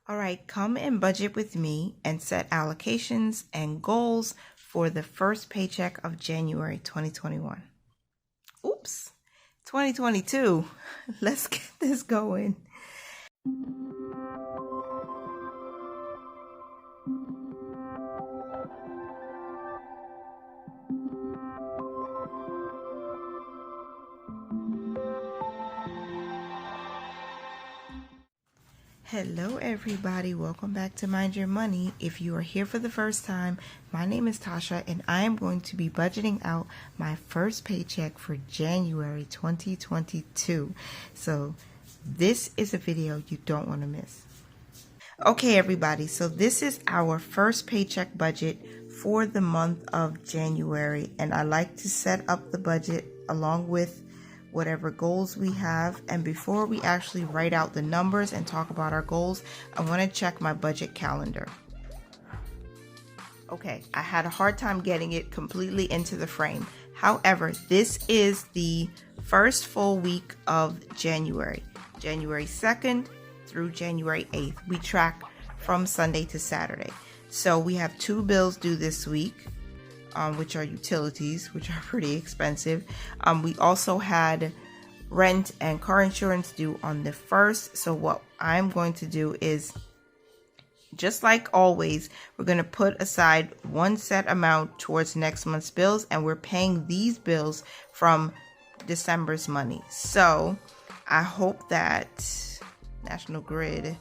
All right, come and budget with me and set allocations and goals for the first paycheck of January 2021. Oops, 2022. Let's get this going. Hello everybody, welcome back to Mind Your Money. If you are here for the first time, my name is Tasha and I am going to be budgeting out my first paycheck for January 2022. So this is a video you don't want to miss. Okay everybody, so this is our first paycheck budget for the month of January, and I like to set up the budget along with whatever goals we have. And before we actually write out the numbers and talk about our goals, I want to check my budget calendar. Okay, I had a hard time getting it completely into the frame. However, this is the first full week of January 2nd through January 8th. We track from Sunday to Saturday. So we have 2 bills due this week, which are utilities, which are pretty expensive. We also had rent and car insurance due on the 1st. So what I'm going to do is, just like always, we're going to put aside one set amount towards next month's bills, and we're paying these bills from December's money. So I hope that National Grid,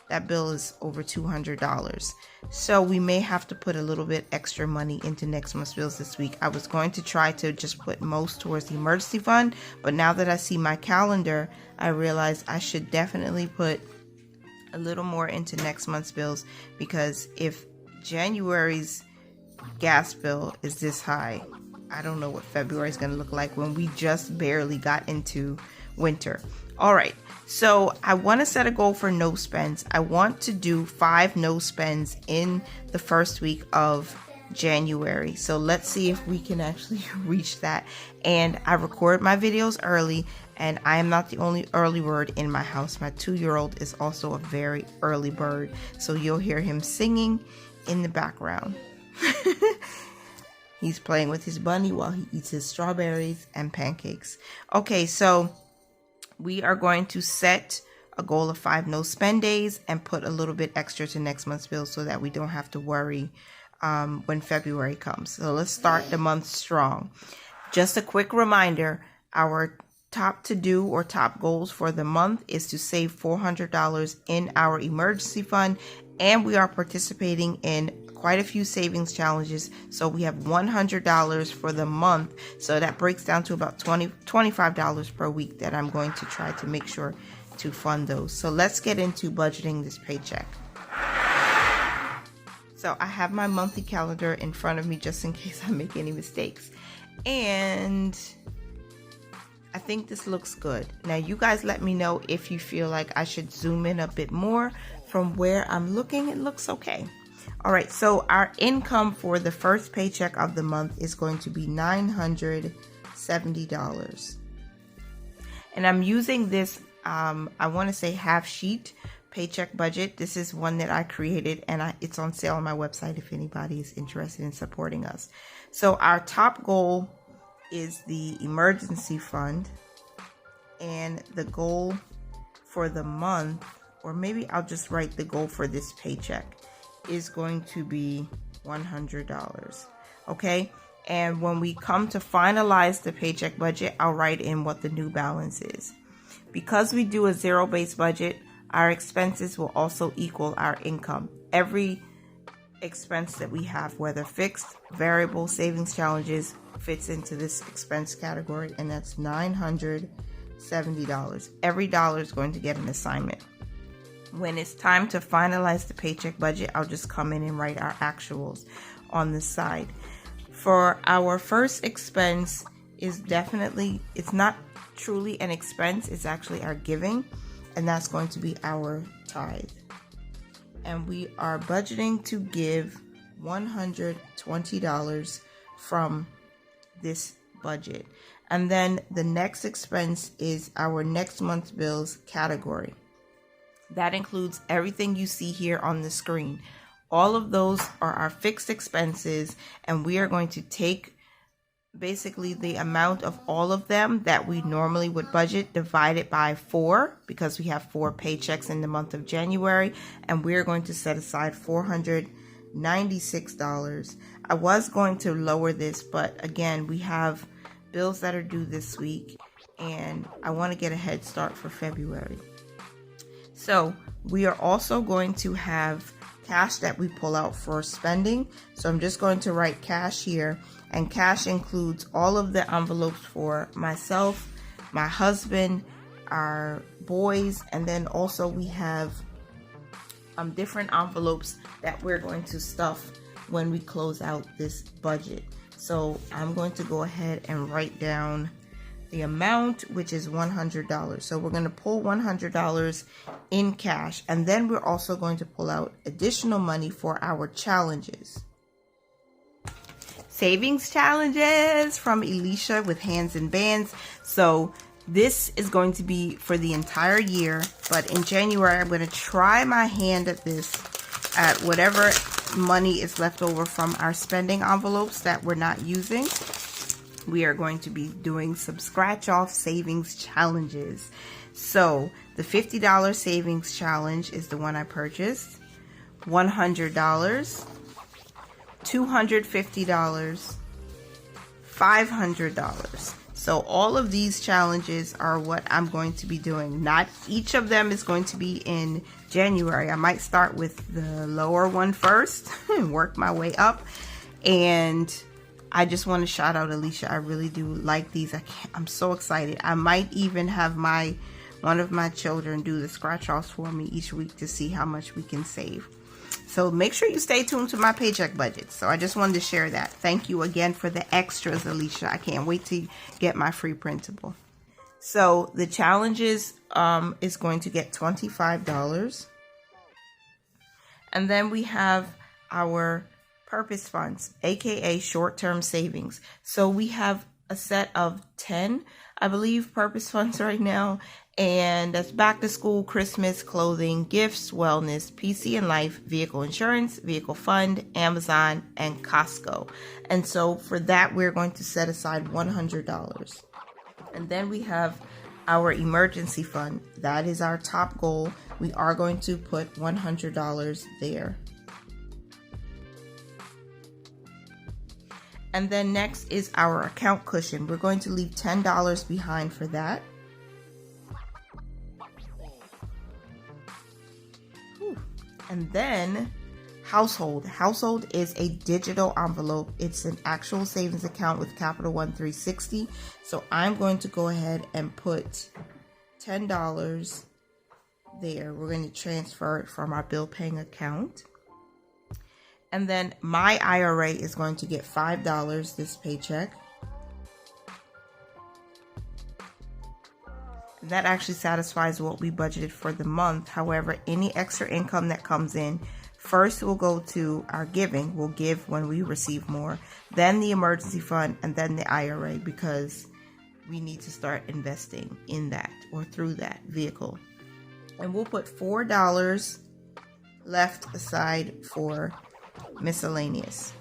that bill is over $200. So we may have to put a little bit extra money into next month's bills this week. I was going to try to just put most towards the emergency fund, but now that I see my calendar, I realize I should definitely put a little more into next month's bills, because if January's gas bill is this high, I don't know what February is going to look like when we just barely got into winter. All right, so I want to set a goal for no spends. I want to do 5 no spends in the first week of January. So let's see if we can actually reach that. And I record my videos early, and I am not the only early bird in my house. My 2-year-old is also a very early bird, so you'll hear him singing in the background. He's playing with his bunny while he eats his strawberries and pancakes. Okay, so we are going to set a goal of 5 no spend days and put a little bit extra to next month's bills so that we don't have to worry when February comes. So let's start the month strong. Just a quick reminder, our top to do or top goals for the month is to save $400 in our emergency fund, and we are participating in quite a few savings challenges. So we have $100 for the month. So that breaks down to about $25 per week that I'm going to try to make sure to fund those. So let's get into budgeting this paycheck. So I have my monthly calendar in front of me just in case I make any mistakes. And I think this looks good. Now you guys let me know if you feel like I should zoom in a bit more. From where I'm looking, it looks okay. All right, so our income for the first paycheck of the month is going to be $970. And I'm using this, I want to say half sheet paycheck budget. This is one that I created, and it's on sale on my website if anybody is interested in supporting us. So our top goal is the emergency fund, and the goal for the month, or maybe I'll just write the goal for this paycheck, is going to be $100. Okay, and when we come to finalize the paycheck budget, I'll write in what the new balance is. Because we do a zero-based budget, our expenses will also equal our income. Every expense that we have, whether fixed, variable, savings challenges, fits into this expense category, and that's $970. Every dollar is going to get an assignment. When it's time to finalize the paycheck budget, I'll just come in and write our actuals on the side. For our first expense is definitely, it's not truly an expense, it's actually our giving, and that's going to be our tithe. And we are budgeting to give $120 from this budget. And then the next expense is our next month's bills category. That includes everything you see here on the screen. All of those are our fixed expenses, and we are going to take basically the amount of all of them that we normally would budget, divided by 4, because we have 4 paychecks in the month of January, and we're going to set aside $496. I was going to lower this, but again, we have bills that are due this week, and I want to get a head start for February. So we are also going to have cash that we pull out for spending. So I'm just going to write cash here, and cash includes all of the envelopes for myself, my husband, our boys, and then also we have different envelopes that we're going to stuff when we close out this budget. So I'm going to go ahead and write down the amount, which is $100. So we're going to pull $100 in cash, and then we're also going to pull out additional money for our challenges. Savings challenges from Alicia with Hands and Bands. So this is going to be for the entire year, but in January I'm going to try my hand at this, at whatever money is left over from our spending envelopes that we're not using. We are going to be doing some scratch off savings challenges. So the $50 savings challenge is the one I purchased. $100, $250, $500. So all of these challenges are what I'm going to be doing. Not each of them is going to be in January. I might start with the lower one first and work my way up. And I just want to shout out Alicia. I really do like these. I'm so excited. I might even have one of my children do the scratch offs for me each week to see how much we can save. So make sure you stay tuned to my paycheck budget. So I just wanted to share that. Thank you again for the extras, Alicia. I can't wait to get my free printable. So the challenges is going to get $25. And then we have our purpose funds, aka short-term savings. So we have a set of 10, I believe, purpose funds right now, and that's back to school, Christmas, clothing, gifts, wellness, PC and life, vehicle insurance, vehicle fund, Amazon, and Costco. And so for that, we're going to set aside $100. And then we have our emergency fund. That is our top goal. We are going to put $100 there. And then next is our account cushion. We're going to leave $10 behind for that. And then household. Household is a digital envelope. It's an actual savings account with Capital One 360. So I'm going to go ahead and put $10 there. We're going to transfer it from our bill paying account. And then my IRA is going to get $5 this paycheck. And that actually satisfies what we budgeted for the month. However, any extra income that comes in, first will go to our giving. We'll give when we receive more. Then the emergency fund, and then the IRA, because we need to start investing in that or through that vehicle. And we'll put $4 left aside for miscellaneous,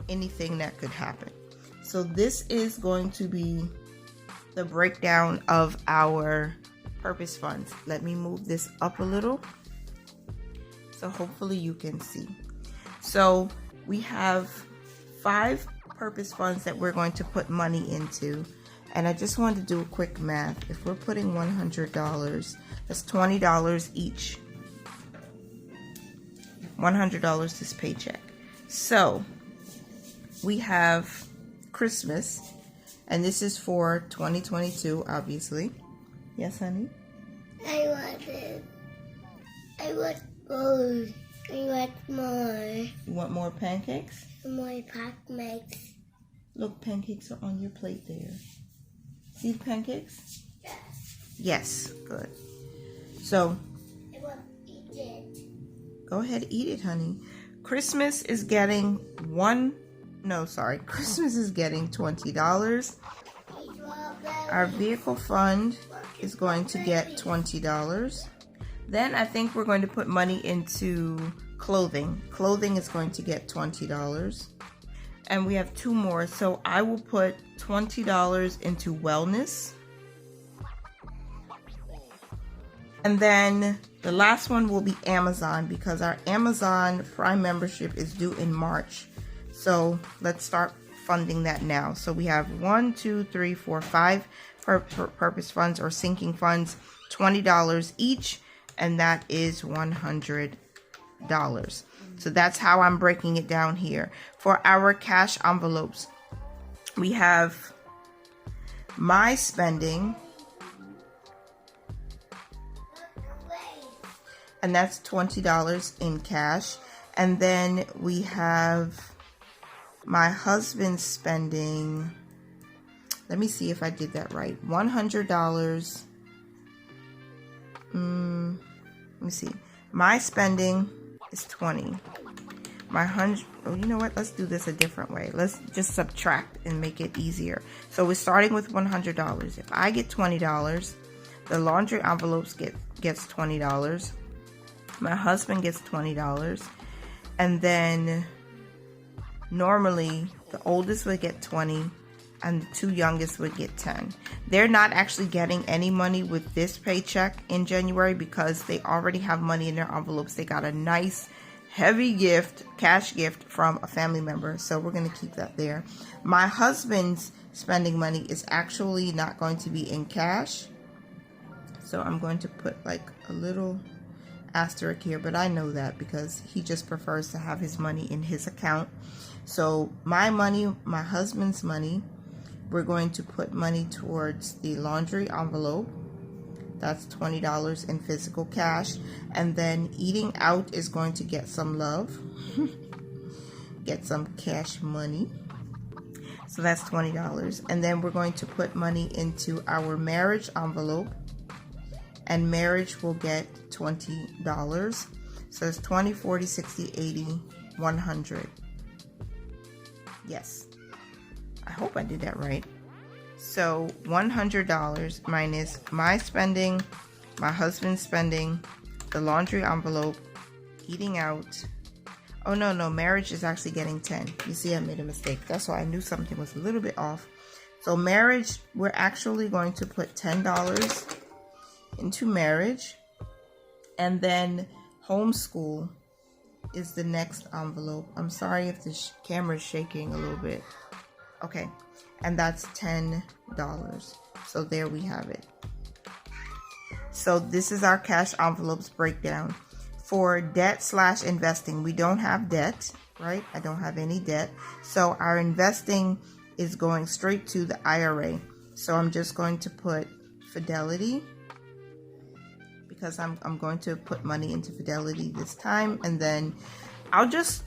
anything that could happen. So this is going to be the breakdown of our purpose funds. Let me move this up a little so hopefully you can see. So we have 5 purpose funds that we're going to put money into, and I just wanted to do a quick math. If we're putting $100, that's $20 each. $100 this paycheck. So we have Christmas, and this is for 2022, obviously. Yes, honey? I want more. I want more. You want more pancakes? More pancakes. Look, pancakes are on your plate there. See the pancakes? Yes. Yes, good. So I want to eat it. Go ahead, eat it, honey. Christmas is getting Christmas is getting $20. Our vehicle fund is going to get $20. Then I think we're going to put money into clothing. Clothing is going to get $20. And we have 2 more. So I will put $20 into wellness. And then the last one will be Amazon, because our Amazon Prime membership is due in March. So let's start funding that now. So we have 1, 2, 3, 4, 5 purpose funds or sinking funds, $20 each, and that is $100. So that's how I'm breaking it down here. For our cash envelopes, we have my spending, and that's $20 in cash. And then we have my husband's spending. Let me see if I did that right. $100. Let me see. My spending is 20. My 100. Oh, you know what? Let's do this a different way. Let's just subtract and make it easier. So we're starting with $100. If I get $20, the laundry envelopes gets $20. My husband gets $20, and then normally the oldest would get 20 and the 2 youngest would get 10. They're not actually getting any money with this paycheck in January because they already have money in their envelopes. They got a nice heavy gift, cash gift from a family member, so we're going to keep that there. My husband's spending money is actually not going to be in cash, so I'm going to put like a little asterisk here, but I know that because he just prefers to have his money in his account. So my money, my husband's money, we're going to put money towards the laundry envelope. That's $20 in physical cash. And then eating out is going to get some love. Get some cash money. So that's $20. And then we're going to put money into our marriage envelope. And marriage will get $20. So it's 20, 40, 60, 80, 100. Yes. I hope I did that right. So $100 minus my spending, my husband's spending, the laundry envelope, eating out. Oh, no, marriage is actually getting 10. You see, I made a mistake. That's why I knew something was a little bit off. So marriage, we're actually going to put $10 into marriage. And then homeschool is the next envelope. I'm sorry if the camera is shaking a little bit. Okay, and that's $10. So there we have it. So this is our cash envelopes breakdown. For debt/investing, we don't have debt, right? I don't have any debt. So our investing is going straight to the IRA. So I'm just going to put Fidelity, because I'm going to put money into Fidelity this time, and then I'll just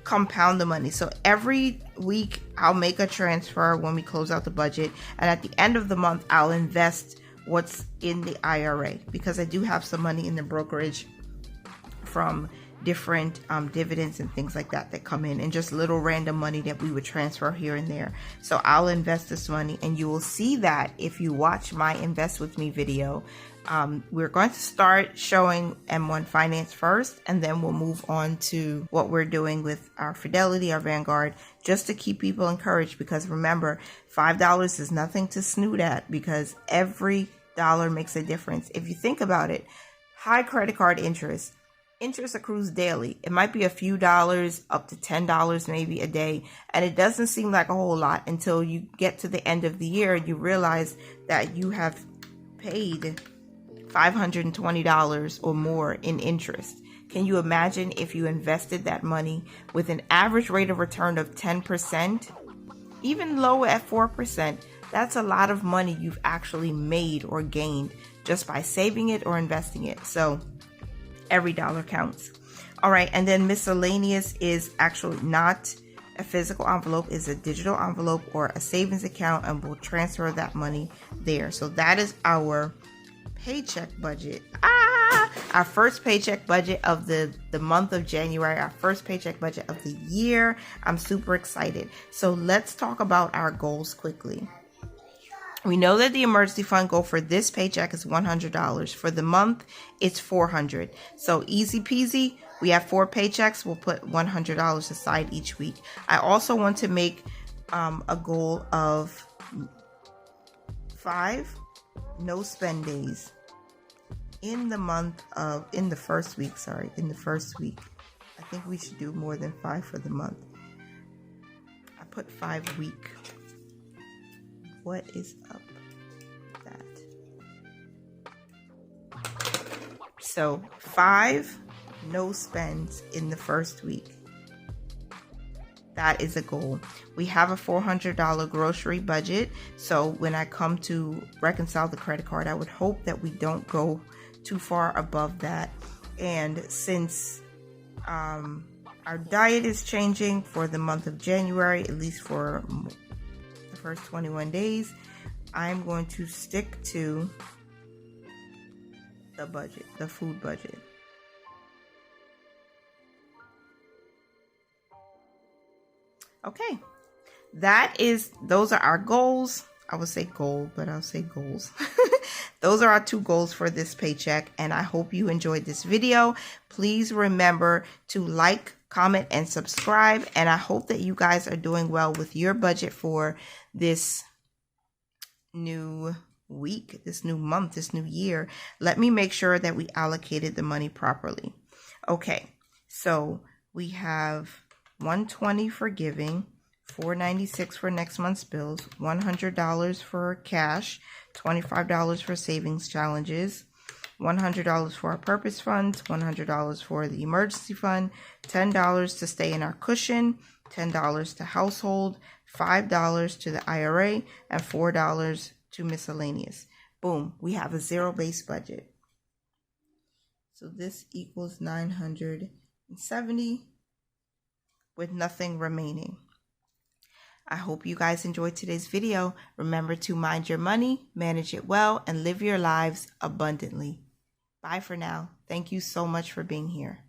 compound the money. So every week I'll make a transfer when we close out the budget, and at the end of the month I'll invest what's in the IRA, because I do have some money in the brokerage from different dividends and things like that come in, and just little random money that we would transfer here and there. So I'll invest this money, and you will see that if you watch my Invest With Me video. We're going to start showing M1 Finance first, and then we'll move on to what we're doing with our Fidelity, our Vanguard, just to keep people encouraged. Because remember, $5 is nothing to snoot at, because every dollar makes a difference. If you think about it, high credit card interest accrues daily. It might be a few dollars, up to $10 maybe a day, and it doesn't seem like a whole lot until you get to the end of the year and you realize that you have paid $520 or more in interest. Can you imagine if you invested that money with an average rate of return of 10%, even lower at 4%? That's a lot of money you've actually made or gained just by saving it or investing it. So every dollar counts. All right, and then miscellaneous is actually not a physical envelope, is a digital envelope or a savings account, and we'll transfer that money there. So that is our paycheck budget. Our first paycheck budget of the month of January, our first paycheck budget of the year. I'm super excited. So let's talk about our goals quickly. We know that the emergency fund goal for this paycheck is $100. For the month, it's $400. So easy peasy. We have 4 paychecks. We'll put $100 aside each week. I also want to make a goal of 5 no spend days in the first week. I think we should do more than 5 for the month. I put 5 week. What is up with that? So 5 no spends in the first week. That is a goal. We have a $400 grocery budget. So when I come to reconcile the credit card, I would hope that we don't go too far above that. And since our diet is changing for the month of January, at least for the first 21 days, I'm going to stick to the budget, the food budget. Okay, those are our goals. I would say goal, but I'll say goals. Those are our 2 goals for this paycheck, and I hope you enjoyed this video. Please remember to like, comment, and subscribe, and I hope that you guys are doing well with your budget for this new week, this new month, this new year. Let me make sure that we allocated the money properly. Okay, so we have $120 for giving, $496 for next month's bills, $100 for cash, $25 for savings challenges, $100 for our purpose funds, $100 for the emergency fund, $10 to stay in our cushion, $10 to household, $5 to the IRA, and $4 to miscellaneous. Boom, we have a zero-based budget. So this equals $970 with nothing remaining. I hope you guys enjoyed today's video. Remember to mind your money, manage it well, and live your lives abundantly. Bye for now. Thank you so much for being here.